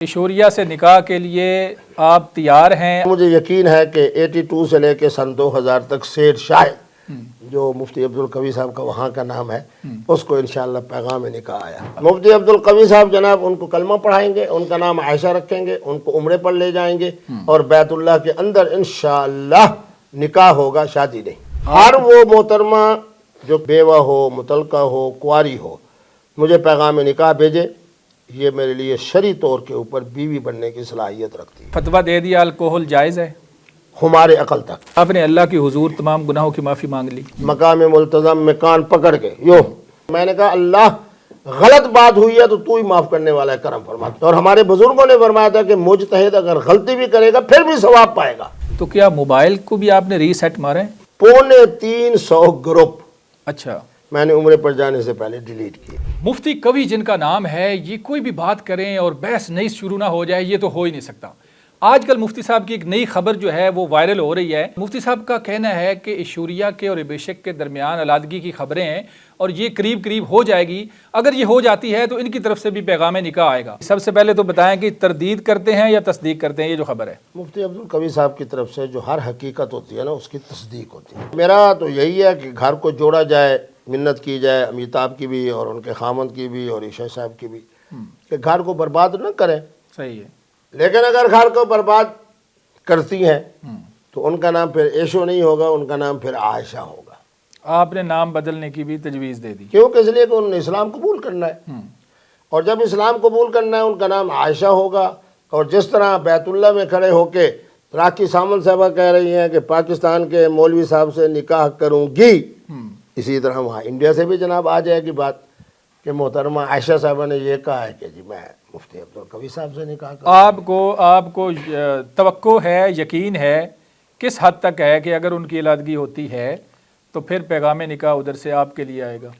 ایشوریا سے نکاح کے لیے آپ تیار ہیں؟ مجھے یقین ہے کہ 82 سے لے کے سن 2000 تک سید شاہد جو مفتی عبدالقوی صاحب کا وہاں کا نام ہے اس کو انشاءاللہ پیغام نکاح آیا۔ مفتی عبدالقوی صاحب جناب ان کو کلمہ پڑھائیں گے، ان کا نام عائشہ رکھیں گے، ان کو عمرے پر لے جائیں گے اور بیت اللہ کے اندر انشاءاللہ نکاح ہوگا، شادی نہیں۔ ہر وہ محترمہ جو بیوہ ہو، مطلقہ ہو، کنواری ہو، مجھے پیغام نکاح بھیجے، یہ میرے لیے شرعی طور کے اوپر بیوی بننے کی صلاحیت رکھتی ہے۔ فتویٰ دے دیا الکوہل جائز ہے؟ ہمارے عقل تک آپ نے اللہ کی حضور تمام گناہوں کی معافی مانگ لی؟ مقام ملتزم میں کان پکڑ کے میں نے کہا اللہ غلط بات ہوئی ہے تو ہی معاف کرنے والا ہے، کرم فرما۔ اور ہمارے بزرگوں نے فرمایا تھا کہ مجتہد اگر غلطی بھی کرے گا پھر بھی ثواب پائے گا۔ تو کیا موبائل کو بھی آپ نے ری سیٹ مارے؟ 350 گروپ اچھا، میں نے عمرے پر جانے سے پہلے ڈیلیٹ کیے۔ مفتی کوی جن کا نام ہے، یہ کوئی بھی بات کریں اور بحث نئی شروع نہ ہو جائے، یہ تو ہو ہی نہیں سکتا۔ آج کل مفتی صاحب کی ایک نئی خبر جو ہے وہ وائرل ہو رہی ہے۔ مفتی صاحب کا کہنا ہے کہ ایشوریا کے اور ابیشک کے درمیان علادگی کی خبریں ہیں اور یہ قریب قریب ہو جائے گی۔ اگر یہ ہو جاتی ہے تو ان کی طرف سے بھی پیغام نکاح آئے گا۔ سب سے پہلے تو بتائیں کہ تردید کرتے ہیں یا تصدیق کرتے ہیں یہ جو خبر ہے؟ مفتی عبدالقوی صاحب کی طرف سے جو ہر حقیقت ہوتی ہے نا اس کی تصدیق ہوتی ہے۔ میرا تو یہی ہے کہ گھر کو جوڑا جائے، منت کی جائے امیتاب کی بھی اور ان کے خامند کی بھی اور عائشہ صاحب کی بھی، کہ گھر کو برباد نہ کریں۔ صحیح ہے، لیکن اگر گھر کو برباد کرتی ہیں تو ان کا نام پھر ایشو نہیں ہوگا، ان کا نام پھر عائشہ ہوگا۔ آپ نے نام بدلنے کی بھی تجویز دے دی؟ کیونکہ اس لیے کہ انہوں نے اسلام قبول کرنا ہے، اور جب اسلام قبول کرنا ہے ان کا نام عائشہ ہوگا۔ اور جس طرح بیت اللہ میں کھڑے ہو کے راکھی سامن صاحبہ کہہ رہی ہیں کہ پاکستان کے مولوی صاحب سے نکاح کروں گی، اسی طرح وہاں انڈیا سے بھی جناب آ جائے گی بات کہ محترمہ عائشہ صاحبہ نے یہ کہا ہے کہ جی میں مفتی عبدالقوی صاحب سے نکاح کروں۔ آپ کو توقع ہے، یقین ہے، کس حد تک ہے کہ اگر ان کی علادگی ہوتی ہے تو پھر پیغام نکاح ادھر سے آپ کے لیے آئے گا؟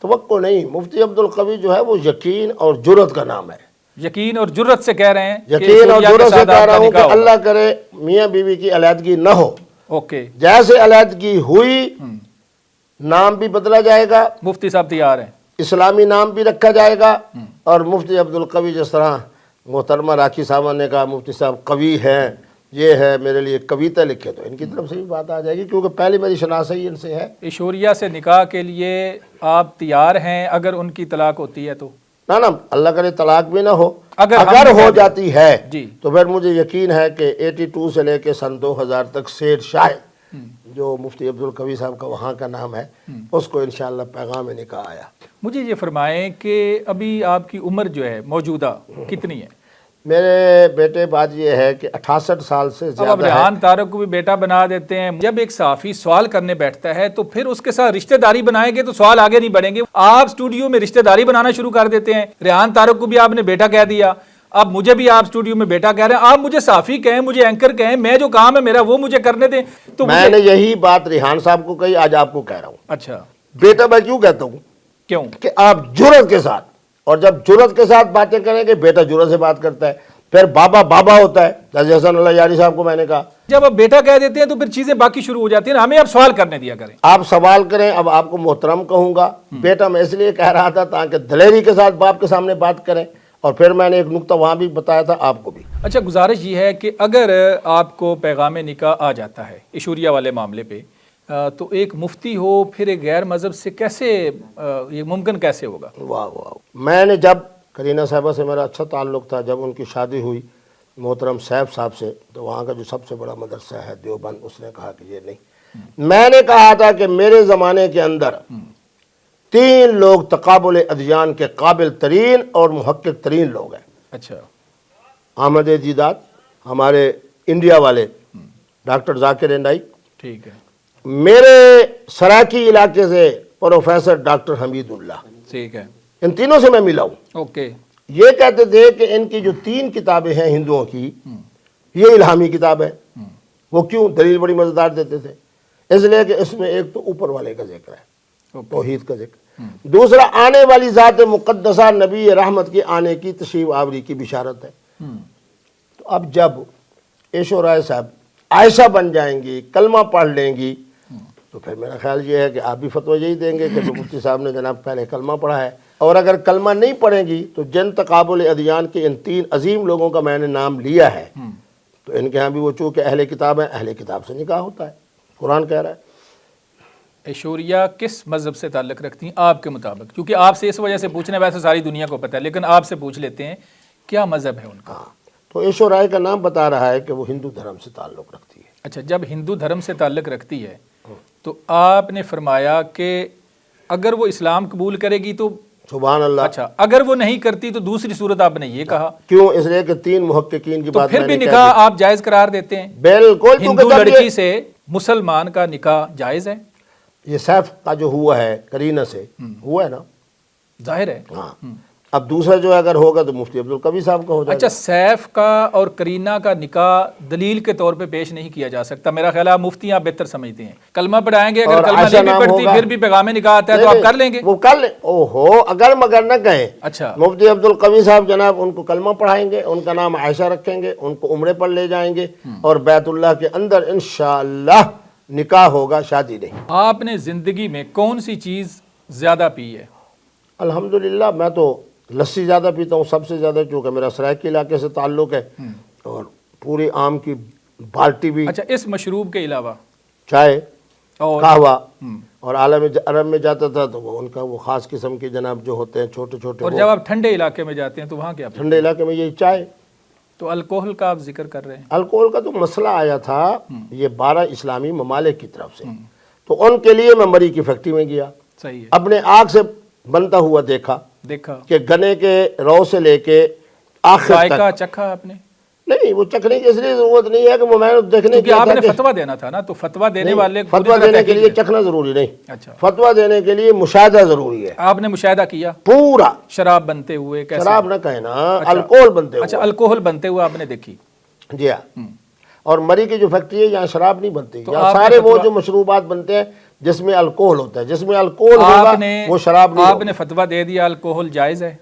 توقع نہیں، مفتی عبدالقوی جو ہے وہ یقین اور جرت کا نام ہے۔ یقین اور جرت سے کہہ رہے ہیں؟ یقین اور جرت سے کہہ رہا ہوں کہ اللہ کرے میاں بیوی کی علیحدگی نہ ہو۔ اوکے، جیسے علیحدگی ہوئی نام بھی بدلا جائے گا، مفتی صاحب تیار ہیں، اسلامی نام بھی رکھا جائے گا، اور مفتی عبدالقوی جس طرح محترمہ راکھی صاحبہ نے کہا مفتی صاحب قوی ہیں، یہ ہے میرے لیے کویتا لکھے، تو ان کی طرف سے بھی بات آ جائے گی کیونکہ پہلی میری شناسائی ان سے ہے۔ ایشوریا سے نکاح کے لیے آپ تیار ہیں اگر ان کی طلاق ہوتی ہے تو؟ نا اللہ کرے طلاق بھی نہ ہو، اگر ہو جاتی ہے جی تو پھر مجھے یقین ہے کہ 82 سے لے کے سن 2000 تک سید شاہد جو مفتی عبدالقوی صاحب کا وہاں کا نام ہے اس کو انشاءاللہ پیغام نکاح آیا۔ مجھے یہ فرمائیں کہ ابھی آپ کی عمر جو ہے موجودہ کتنی ہے؟ میرے بیٹے بات یہ ہے کہ 68 سال سے زیادہ اب ریحان طارق کو بھی بیٹا بنا دیتے ہیں۔ جب ایک صحافی سوال کرنے بیٹھتا ہے تو پھر اس کے ساتھ رشتہ داری بنائیں گے تو سوال آگے نہیں بڑھیں گے۔ آپ سٹوڈیو میں رشتہ داری بنانا شروع کر دیتے ہیں۔ ریحان طارق کو بھی آپ نے بیٹا کہہ دیا، اب مجھے بھی آپ سٹوڈیو میں بیٹا کہہ رہے ہیں۔ آپ مجھے صحافی کہیں، مجھے اینکر کہیں، میں جو کام ہے میرا وہ مجھے کرنے دیں۔ تو میں نے یہی بات ریحان صاحب کو کہی، آج آپ کو کہہ رہا ہوں۔ اچھا، بیٹا میں کیوں کہتا ہوں؟ کیوں؟ کہ آپ جرت کے ساتھ، اور جب جرت کے ساتھ باتیں کریں گے بیٹا جرت سے بات کرتا ہے، پھر بابا بابا ہوتا ہے۔ جیسے حسن اللہ یاری صاحب کو میں نے کہا جب آپ بیٹا کہہ دیتے ہیں تو پھر چیزیں باقی شروع ہو جاتی ہیں، ہمیں اب سوال کرنے دیا کریں۔ آپ سوال کریں، اب آپ کو محترم کہوں گا۔ بیٹا میں اس لیے کہہ رہا تھا تاکہ دلیری کے ساتھ باپ کے سامنے بات کریں، اور پھر میں نے ایک نقطہ وہاں بھی بتایا تھا آپ کو بھی۔ اچھا، گزارش یہ ہے کہ اگر آپ کو پیغام نکاح آ جاتا ہے ایشوریا والے معاملے پہ، تو ایک مفتی ہو پھر ایک غیر مذہب سے کیسے یہ ممکن کیسے ہوگا؟ واہ واہ، میں نے جب کرینہ صاحبہ سے میرا اچھا تعلق تھا، جب ان کی شادی ہوئی محترم سیف صاحب سے، تو وہاں کا جو سب سے بڑا مدرسہ ہے دیوبند، اس نے کہا کہ یہ نہیں۔ میں نے کہا تھا کہ میرے زمانے کے اندر 3 لوگ تقابل ادیان کے قابل ترین اور محقق ترین لوگ ہیں۔ اچھا، احمد دیدات، ہمارے انڈیا والے ڈاکٹر ذاکر نائک، ٹھیک ہے، میرے سراکی علاقے سے پروفیسر ڈاکٹر حمید اللہ، ٹھیک ہے، ان تینوں سے میں ملا ہوں۔ اوکے، یہ کہتے تھے کہ ان کی جو 3 کتابیں ہیں ہندوؤں کی، یہ الہامی کتاب ہے۔ وہ کیوں؟ دلیل بڑی مزیدار دیتے تھے، اس لیے کہ اس میں ایک تو اوپر والے کا ذکر ہے، توحید کا ذکر، دوسرا آنے والی ذات مقدسہ نبی رحمت کی آنے کی تشریف آوری کی بشارت ہے۔ تو اب جب ایشو رائے صاحب عائشہ بن جائیں گی، کلمہ پڑھ لیں گی، تو پھر میرا خیال یہ ہے کہ آپ بھی فتویٰ یہی دیں گے کہ جو مفتی صاحب نے جناب پہلے کلمہ پڑھا ہے اور اگر کلمہ نہیں پڑھیں گی تو جن تقابل ادیان کے ان 3 عظیم لوگوں کا میں نے نام لیا ہے تو ان کے ہاں بھی وہ چونکہ اہل کتاب ہیں، اہل کتاب سے نکاح ہوتا ہے، قرآن کہہ رہا ہے۔ عشوریہ کس مذہب سے تعلق رکھتی ہیں آپ کے مطابق؟ کیونکہ آپ سے اس وجہ سے پوچھنا ہے، ویسے ساری دنیا کو پتہ ہے، لیکن آپ سے پوچھ لیتے ہیں کیا مذہب ہے ان کا؟ ہاں، تو عیش و رائے کا نام بتا رہا ہے کہ وہ ہندو دھرم سے تعلق رکھتی ہے۔ اچھا، جب ہندو دھرم سے تعلق رکھتی ہے تو آپ نے فرمایا کہ اگر وہ اسلام قبول کرے گی تو سبحان اللہ۔ اچھا، اگر وہ نہیں کرتی تو دوسری صورت آپ نے یہ کہا، کیوں؟ اس لیے کہ 3 محققین کی تو بات پھر میں بھی نے کہہ نکاح دی۔ آپ جائز قرار دیتے ہیں؟ بالکل، ہندو لڑکی سے مسلمان کا نکاح جائز ہے؟ یہ سیف کا جو ہوا ہے کرینہ سے ہوا ہے نا، ظاہر ہے۔ ہاں۔ اب دوسرا جو اگر ہوگا تو مفتی عبدالقوی صاحب کا ہو جائے گا۔ اچھا، سیف کا اور کرینہ کا نکاح دلیل کے طور پہ پیش نہیں کیا جا سکتا؟ میرا خیال ہے آپ مفتی آپ بہتر سمجھتے ہیں، کلمہ پڑھائیں گے، اگر اور کلمہ عائشہ نہیں بھی نام پڑھتی ہوگا، پھر بھی پیغام نکاح آتا ہے تو آپ کر لیں گے؟ وہ کر لیں۔ اوہو، اگر مگر نہ کہیں۔ اچھا، مفتی عبدالقوی صاحب جناب ان کو کلمہ پڑھائیں گے، ان کا نام عائشہ رکھیں گے، ان کو عمرے پر لے جائیں گے اور بیت اللہ کے اندر انشاءاللہ نکاح ہوگا، شادی نہیں۔ آپ نے زندگی میں کون سی چیز زیادہ پی ہے؟ الحمدللہ میں تو لسی زیادہ پیتا ہوں، سب سے زیادہ، چونکہ میرا سرائکی علاقے سے تعلق ہے، اور پوری آم کی بالٹی بھی، اچھا، اس مشروب کے علاوہ چائے، اور قہوہ، اور عالم عرب میں جاتا تھا تو وہ ان کا وہ خاص قسم کے جناب جو ہوتے ہیں چھوٹے چھوٹے، اور جب آپ ٹھنڈے علاقے میں جاتے ہیں تو وہاں کیا پیتے ہیں؟ ٹھنڈے علاقے میں یہی چائے۔ تو الکوہل کا آپ ذکر کر رہے ہیں، الکوہل کا تو مسئلہ آیا تھا یہ 12 اسلامی ممالک کی طرف سے، تو ان کے لیے میں مری کی فیکٹری میں گیا، صحیح ہے، اپنے آنکھ سے بنتا ہوا دیکھا دیکھا، کہ گنے کے رو سے لے کے آخر ذائقہ تک، چکھا آپ نے؟ نہیں وہ چکھنے کی اس لیے ضرورت نہیں ہے کہ وہ میں دیکھنے کیونکہ کی آپ نے فتویٰ دینا تھا نا، تو فتویٰ دینے والے پوری فتویٰ طرح دینے کے تحقیق لیے ہے۔ چکھنا ضروری نہیں، اچھا، فتویٰ دینے کے لیے مشاہدہ ضروری ہے، آپ نے مشاہدہ کیا پورا، شراب بنتے ہوئے؟ کیسے؟ شراب نہ کہیں نا، الکوہل بنتے اچھا، ہوئے، الکوہل بنتے ہوئے آپ نے دیکھی؟ جی ہاں۔ اور مری کی جو فیکٹری ہے یہاں شراب نہیں بنتی، تو یہاں آپ نے سارے وہ فتویٰ- جو مشروبات بنتے ہیں جس میں الکوہل ہوتا ہے، جس میں الکوہل ہوگا وہ شراب نہیں آپ ہوگی، نے فتویٰ دے دیا الکوہل جائز ہے؟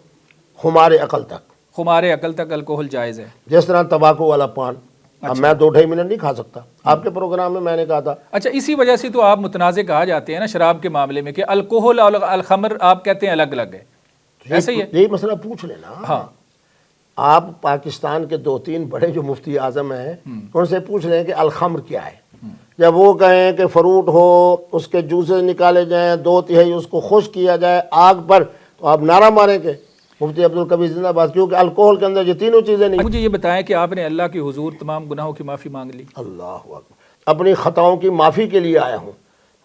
ہمارے عقل تک، ہمارے عقل تک الکوہل جائز ہے؟ جس طرح تمباکو والا پان، اب میں 2-2.5 منٹ نہیں کھا سکتا، آپ کے پروگرام میں نے کہا تھا۔ اچھا، اسی وجہ سے تو آپ متنازع کہا جاتے ہیں نا شراب کے معاملے میں، کہ الکوہل اور الخمر آپ کہتے ہیں الگ الگ ہے، ایسے ہی ہے؟ یہی مسئلہ پوچھ لینا، ہاں، آپ پاکستان کے 2-3 بڑے جو مفتی اعظم ہیں ان سے پوچھ لیں کہ الخمر کیا ہے، جب وہ کہیں کہ فروٹ ہو، اس کے جوسز نکالے جائیں، 2/3 اس کو خشک کیا جائے آگ پر، تو آپ نعرہ ماریں کہ مفتی عبدالقوی زندہ باد، کیونکہ الکوہل کے اندر یہ تینوں چیزیں نہیں۔ مجھے یہ بتائیں کہ آپ نے اللہ کی حضور تمام گناہوں کی معافی مانگ لی؟ اللہ اکبر، اپنی خطاؤں کی معافی کے لیے آیا ہوں،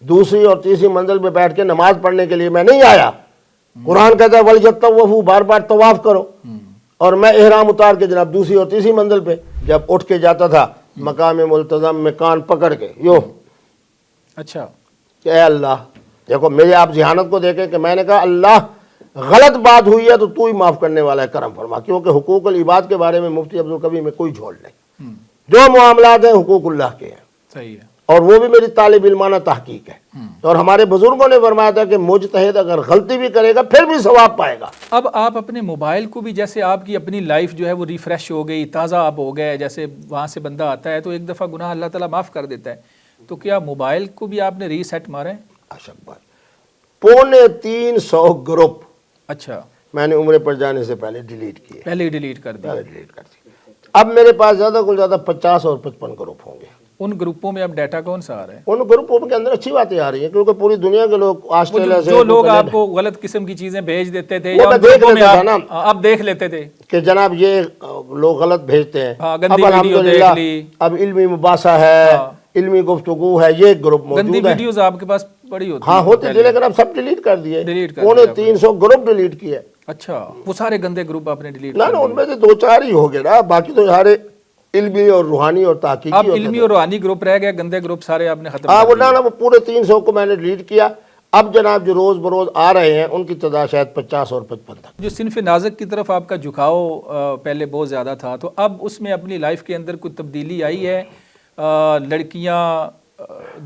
دوسری اور تیسری منزل پہ بیٹھ کے نماز پڑھنے کے لیے میں نہیں آیا۔ قرآن کہتا ہے وَلْيَطَّوَّفُوا، بار بار طواف کرو، اور میں احرام اتار کے جناب دوسری اور تیسری منزل پہ جب اٹھ کے جاتا تھا مقام ملتزم میں کان پکڑ کے یوں اچھا، کہ اے اللہ، دیکھو میرے آپ ذہانت کو دیکھیں کہ میں نے کہا اللہ غلط بات ہوئی ہے تو ہی معاف کرنے والا ہے، کرم فرما، کیونکہ حقوق العباد کے بارے میں مفتی عبدالقوی میں کوئی جھول نہیں، جو معاملات ہیں حقوق اللہ کے ہیں، صحیح ہے، اور وہ بھی میری طالب علمانہ تحقیق ہے، اور ہمارے بزرگوں نے فرمایا تھا کہ مجتہد اگر غلطی بھی کرے گا پھر بھی ثواب پائے گا۔ اب آپ اپنے موبائل کو بھی، جیسے آپ کی اپنی لائف جو ہے وہ ریفریش ہو گئی، تازہ آپ ہو گئے، جیسے وہاں سے بندہ آتا ہے تو ایک دفعہ گناہ اللہ تعالیٰ معاف کر دیتا ہے، تو کیا موبائل کو بھی آپ نے ری سیٹ مارا ہے؟ اشک بھائی، 350 گروپ اچھا، میں نے عمرے پر جانے سے پہلے ڈیلیٹ کیے، پہلے ہی ڈیلیٹ کر دیا؟ ڈیلیٹ کر دی۔ اب میرے پاس زیادہ کو زیادہ 50 اور 55 گروپ ہوں گے۔ ان گروپوں میں اب ڈیٹا کون سا آ رہا ہے؟ ان گروپوں کے اندر اچھی باتیں آ رہی ہیں، کیونکہ پوری دنیا کے لوگ آسٹریلیا سے جو لوگ آپ کو غلط قسم کی چیزیں بھیج دیتے تھے وہ یا میں ان دیکھ گروپوں میں لیتا تھا نا آپ دیکھ لیتے تھے کہ جناب یہ لوگ غلط بھیجتے ہیں، ہاں، اب گندی ویڈیو دیکھ الحمدللہ لی، اب علمی مباحثہ ہے، علمی گفتگو ہے، یہ گروپ گندی موجود ہے۔ ویڈیوز آپ کے پاس پڑی ہوتی ہاں ہیں ہوتی تھی، لیکن اب سب ڈیلیٹ کر دیے، ڈیلیٹ کر 350 گروپ ڈیلیٹ کیے۔ اچھا، وہ سارے گندے گروپ آپ نے ڈیلیٹ نہ کر ان میں سے 2-4 ہی ہو گئے نا، باقی تو سارے علمی اور روحانی اور تحقیقی اب ہوتے علمی تھے۔ اور روحانی گروپ رہ گئے، گندے گروپ سارے آپ نے ختم ہاں کر وہ دیے۔ نہ وہ پورے 300 کو میں نے ڈیلیٹ کیا۔ اب جناب جو روز بروز آ رہے ہیں ان کی تعداد شاید 50 اور 55 تک۔ جو صنف نازک کی طرف آپ کا جھکاؤ پہلے بہت زیادہ تھا، تو اب اس میں اپنی لائف کے اندر کوئی تبدیلی آئی ہے؟ لڑکیاں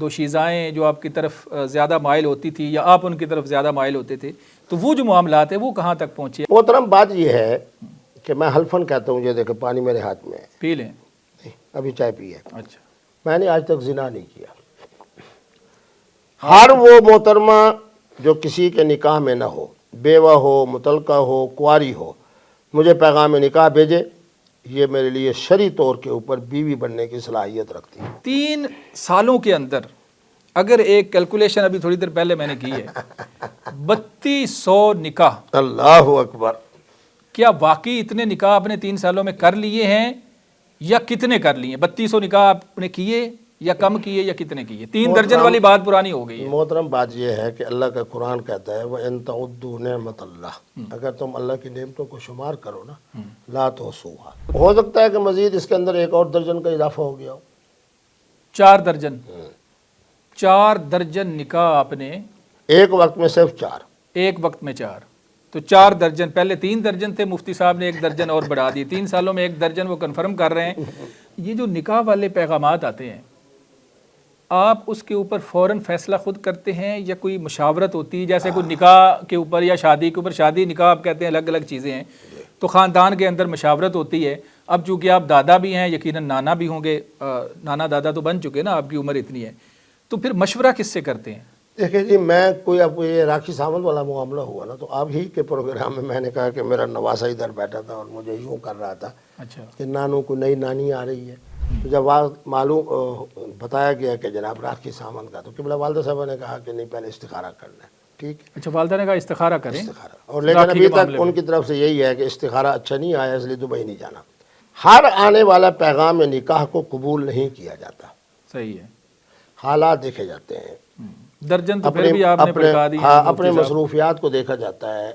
دوشیزائیں جو آپ کی طرف زیادہ مائل ہوتی تھی یا آپ ان کی طرف زیادہ مائل ہوتے تھے، تو وہ جو معاملات ہیں وہ کہاں تک پہنچے؟ محترم بات یہ ہے کہ میں حلفاً کہتا ہوں، یہ دیکھیں پانی میرے ہاتھ میں ہے، پی لیں۔ ابھی چائے پی ہے، اچھا، میں نے آج تک زنا نہیں کیا۔ ہر وہ محترمہ جو کسی کے نکاح میں نہ ہو، بیوہ ہو, متلقہ ہو, کواری ہو, مجھے پیغام نکاح بھیجے. یہ میرے لیے شرعی طور کے اوپر بیوی بننے کی صلاحیت رکھتی ہے. 3 سالوں کے اندر اگر ایک کیلکولیشن ابھی تھوڑی دیر پہلے میں نے کی ہے 3200 نکاح. اللہ اکبر. کیا واقعی اتنے نکاح آپ نے 3 سالوں میں کر لیے ہیں یا کتنے کر لیے ہیں؟ 3200 نکاح آپ نے کیے یا کم کیے یا کتنے کیے؟ 3 درجن والی بات پرانی ہو گئی ہے. محترم بات یہ ہے کہ اللہ کا قرآن کہتا ہے وَإِن تَعُدُّوا نِعْمَةَ اللَّهِ, اگر تم اللہ کی نعمتوں کو شمار کرو نا, لا تحصوها. ہو سکتا ہے کہ مزید اس کے اندر ایک اور درجن کا اضافہ ہو گیا ہو. 4 درجن 4 درجن نکاح آپ نے ایک وقت میں صرف 4. ایک وقت میں 4, تو 4 درجن. پہلے 3 درجن تھے, مفتی صاحب نے 1 درجن اور بڑھا دی. 3 سالوں میں 1 درجن وہ کنفرم کر رہے ہیں. یہ جو نکاح والے پیغامات آتے ہیں, آپ اس کے اوپر فوراً فیصلہ خود کرتے ہیں یا کوئی مشاورت ہوتی ہے؟ جیسے کوئی نکاح کے اوپر یا شادی کے اوپر, شادی نکاح آپ کہتے ہیں الگ الگ چیزیں ہیں, تو خاندان کے اندر مشاورت ہوتی ہے. اب چونکہ آپ دادا بھی ہیں, یقیناً نانا بھی ہوں گے, نانا دادا تو بن چکے نا, آپ کی عمر اتنی ہے, تو پھر مشورہ کس سے کرتے ہیں؟ دیکھیں جی, میں کوئی اب یہ راکھی ساونت والا معاملہ ہوا نا, تو آپ ہی کے پروگرام میں نے کہا کہ میرا نواسا ادھر بیٹھا تھا اور مجھے یوں کر رہا تھا اچھا, کہ نانوں کو نئی نانی آ رہی ہے. تو جب معلوم بتایا گیا کہ جناب راکھی ساونت کا, تو قبلہ والدہ صاحبہ نے کہا کہ نہیں, پہلے استخارہ کرنا ہے. ٹھیک ہے, اچھا, والدہ نے کہا استخارہ کریں. استخارہ, اور لیکن ابھی تک ان کی طرف سے یہی ہے کہ استخارہ اچھا نہیں آیا, اس لیے دبئی نہیں جانا. ہر آنے والا پیغام نکاح کو قبول نہیں کیا جاتا. صحیح ہے, حالات دیکھے جاتے ہیں, درجن تو پھر بھی آپ نے بتا دی. اپنے مصروفیات کو دیکھا جاتا ہے,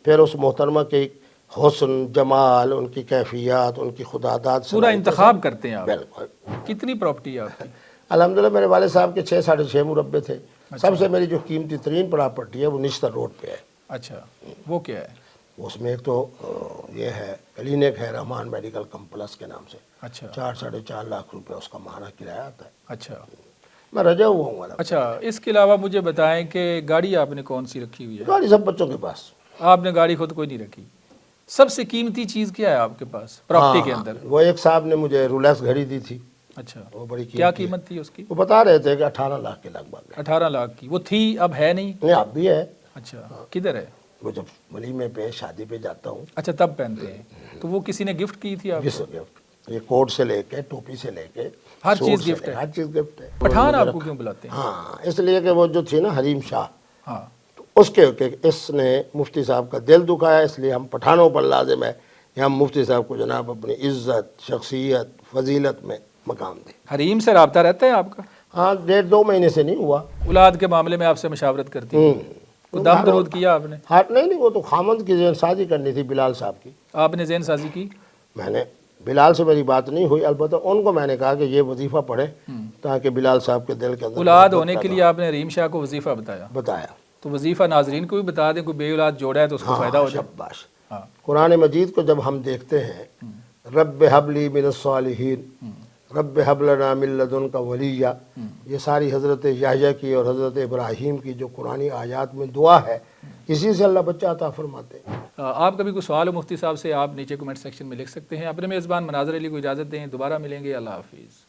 پھر اس محترمہ کے حسن, جمال, ان کی کیفیات, ان کی خداداد, پورا انتخاب کرتے ہیں آپ. بالکل. کتنی پراپرٹی ہے آپ کی؟ الحمدللہ میرے والد صاحب کے 6 ساڑھے 6 مربع تھے. سب سے میری جو قیمتی ترین پراپرٹی ہے وہ نشتر روڈ پہ ہے. اچھا, وہ کیا ہے؟ اس میں ایک تو یہ ہے کلینک ہے رحمان میڈیکل کمپلیکس کے نام سے. اچھا, 4 ساڑھے 4 لاکھ روپے اس کا ماہانہ کرایہ آتا ہے. اچھا, میں رجا ہوا ہوں. اچھا, اس کے علاوہ مجھے بتائیں کہ گاڑی آپ نے کون سی رکھی ہوئی ہے؟ گاڑی سب بچوں کے پاس. آپ نے گاڑی خود کوئی نہیں رکھی. سب سے قیمتی چیز کیا ہے آپ کے پاس پراپرٹی کے اندر؟ وہ ایک صاحب نے مجھے رولیکس گھڑی دی تھی. اچھا, وہ بڑی کیا قیمت تھی اس کی؟ وہ بتا رہے تھے کہ 18 لاکھ کے لگ بھگ. 18 لاکھ کی وہ تھی, اب ہے نہیں؟ نہیں, اب بھی ہے. اچھا, کدھر ہے وہ؟ جب ولیمے پہ, شادی پہ جاتا ہوں. اچھا, تب پہنتے ہیں. تو وہ کسی نے گفٹ کی تھی آپ کو؟ گفٹ, یہ کوٹ سے لے کے ٹوپی سے لے کے ہر چیز گفٹ ہے. ہر چیز گفٹ ہے. پٹھان آپ کو کیوں بلاتے ہیں؟ ہاں, اس لیے کہ وہ جو تھی نا حریم شاہ, ہاں, اس کے اس نے مفتی صاحب کا دل دکھایا, اس لیے ہم پٹھانوں پر لازم ہے کہ ہم مفتی صاحب کو جناب اپنی عزت, شخصیت, فضیلت میں مقام دیں. حریم سے رابطہ رہتا ہے آپ کا؟ ہاں, 1.5-2 مہینے سے نہیں ہوا. اولاد کے معاملے میں آپ سے مشاورت کرتی ہیں؟ کوئی دم درود کیا آپ نے؟ ہاں, نہیں, وہ تو خامند کی ذہن سازی کرنی تھی بلال صاحب کی. آپ نے ذہن سازی کی؟ میں نے, بلال سے میری بات نہیں ہوئی, البتہ ان کو میں نے کہا کہ یہ وظیفہ پڑھے تاکہ بلال صاحب کے دل کے اندر اولاد ہونے کے لیے آپ نے حریم شاہ کو وظیفہ بتایا. تو وظیفہ ناظرین کو بھی بتا دیں, کوئی بے اولاد جوڑا ہے تو اس کو فائدہ ہو جائے. شاباش. ہاں, قرآن مجید کو جب ہم دیکھتے ہیں, رب حب لی من الصالحین, رب حب لنا من لدنک ولیہ, یہ ساری حضرت یحییٰ کی اور حضرت ابراہیم کی جو قرآنی آیات میں دعا ہے, اسی سے اللہ بچہ عطا فرماتے ہیں. آپ کا بھی کوئی سوال ہو مفتی صاحب سے, آپ نیچے کمنٹ سیکشن میں لکھ سکتے ہیں. اپنے میزبان مناظر علی کو اجازت دیں, دوبارہ ملیں گے. اللہ حافظ.